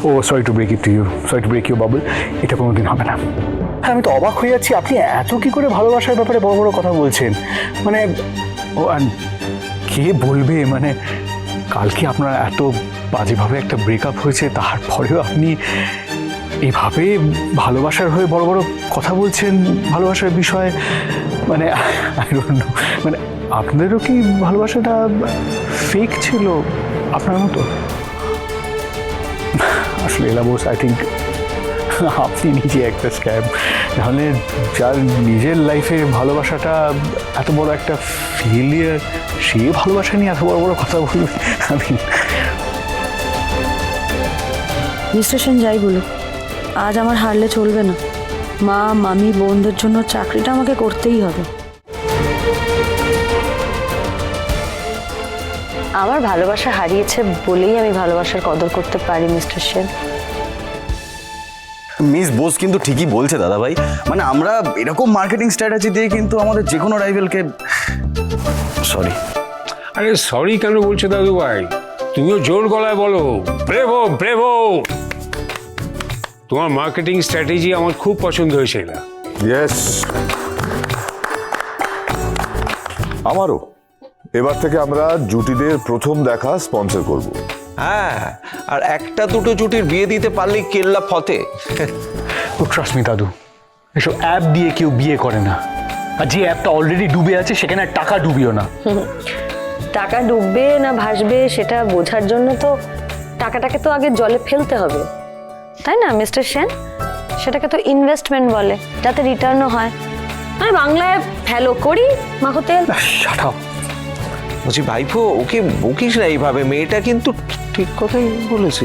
O sorry to break it to you, sorry to break you Babul, এটা কোনোদিন হবে না। হ্যাঁ, আমি তো অবাক হয়ে যাচ্ছি, আপনি এত কি করে ভালোবাসার ব্যাপারে বড় বড় কথা বলছেন। মানে ও কে বলবে, মানে কালকে আপনার এত বাজেভাবে একটা ব্রেকআপ হয়েছে, তারপরেও আপনি এইভাবে ভালোবাসার হয়ে বড় বড় কথা বলছেন ভালোবাসার বিষয়ে। মানে আই ডোন্ট নো, মানে আপনাদেরও কি ভালোবাসাটা ফেক ছিল আপনার মতো? আসলে এলা বোস, আই থিঙ্ক আপনি নিজে একটা স্ক্যাম। তাহলে যার নিজের লাইফে ভালোবাসাটা এত বড় একটা ফেলিয়ার, সে ভালোবাসা নিয়ে এত বড় বড় কথা বলবে? আমি মিস্টার সেন যাই বলুক, আজ আমার হারলে চলবে না। মা, মামি, বোনদের জন্য চাকরিটা আমাকে করতেই হবে। আমার ভালোবাসা হারিয়েছে বলেই আমি ভালোবাসার কদর করতে পারি মিস্টার সেন। মিস বোস কিন্তু ঠিকই বলছে দাদা ভাই, মানে আমরা এরকম মার্কেটিং স্ট্র্যাটেজি দিয়ে কিন্তু আমাদের যে কোনো রাইভেলকে, সরি। আরে সরি কেন বলছো দাদু ভাই? তুমিও জোর গলায় বলো ব্রেভো ব্রেভো। তোমার মার্কেটিং স্ট্র্যাটেজি আমার খুব পছন্দ হয়েছে। ইয়েস, আমারও। এবার থেকে আমরা জুটিদের প্রথম দেখা স্পন্সর করব। হ্যাঁ, আর একটা দুটো জুটির বিয়ে দিতে পারলেই কেল্লা ফতে। ও ট্রাস্ট মি দাদু, এসব অ্যাপ দিয়ে কেউ বিয়ে করে না। আর যে অ্যাপটা অলরেডি ডুবে আছে সেখানে আর টাকা ডুবিও না। টাকা ডুববে না ভাসবে সেটা বোঝার জন্য তো টাকাটাকে তো আগে জলে ফেলতে হবে, তাই না মিস্টার সেন? সেটাকে তো ইনভেস্টমেন্ট বলে, যাতে রিটার্নও হয়। মানে বাংলায় ফেলো করি মাখো তেল। Shut up. বলছি ভাইপো, ওকে বকিস না এইভাবে, মেয়েটা কিন্তু ঠিক কথাই বলেছি।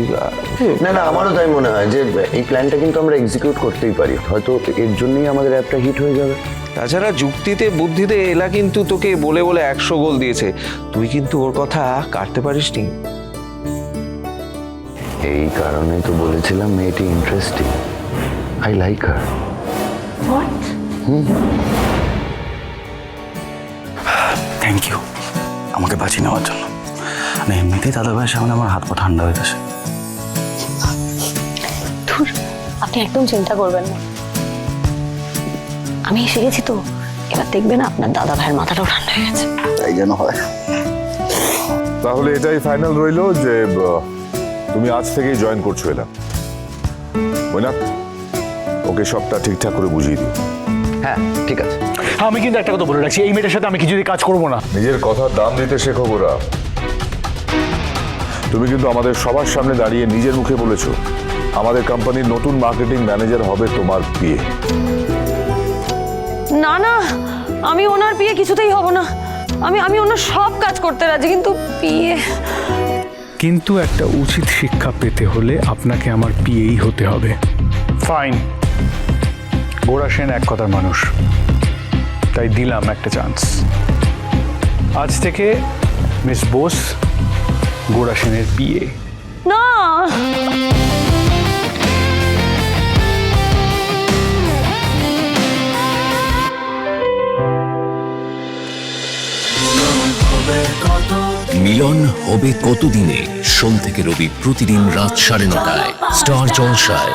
না না, আমারও তাই মনে হয় যে এই প্ল্যানটা কিন্তু আমরা এক্সিকিউট করতেই পারি। হয়তো এর জন্যই আমাদের অ্যাপটা হিট হয়ে যাবে। তাছাড়া যুক্তিতে বুদ্ধিতে এলা কিন্তু তোকে বলে বলে 100 গোল দিয়েছে, তুই কিন্তু ওর কথা কাটতে পারিসনি। এই কারণে তো বলেছিলাম মেয়েটি interesting, I like her. Thank you আমাকে বাঁচিয়ে নেওয়ার জন্য। মানে এমনিতেই দাদা ভাইয়ের সামনে আমার হাত পা ঠান্ডা হয়ে গেছে। আপনি একদম চিন্তা করবেন না, আমি এসে গেছি তো। এবার দেখবেন আপনার দাদা ভাইয়ের মাথাটাও ঠান্ডা হয়ে গেছে। তাই যেন হয়। তাহলে এটাই ফাইনাল রইলো যে তুমি আজ থেকেই জয়েন করছো। এলা না, ওকে সবটা ঠিকঠাক করে বুঝিয়ে দিও। হ্যাঁ ঠিক আছে। আমি কিন্তু একটা কথা বলে রাখছি, এই মেয়েটার সাথে আমি কিছুদিন কাজ করবো না। নিজের কথার দাম দিতে শেখো গোরা। তুমি কিন্তু আমাদের সবার সামনে দাঁড়িয়ে নিজের মুখে বলেছো আমাদের কোম্পানির নতুন মার্কেটিং ম্যানেজার হবে তোমার বিয়ে। না না, আমি ওনার বিয়ে কিছুতেই হব না। আমি ওনার সব কাজ করতে রাজি, কিন্তু বিয়ে। কিন্তু একটা উচিত শিক্ষা পেতে হলে আপনাকে আমার পিএই হতে হবে। ফাইন, গোরা সেন এক কথার মানুষ, তাই দিলাম একটা চান্স। আজ থেকে মিস বোস গোরা সেনের পিএ। না, মিলন হবে কতদিনে? সোম থেকে রবি প্রতিদিন রাত 9:30টায় স্টার জলসায়।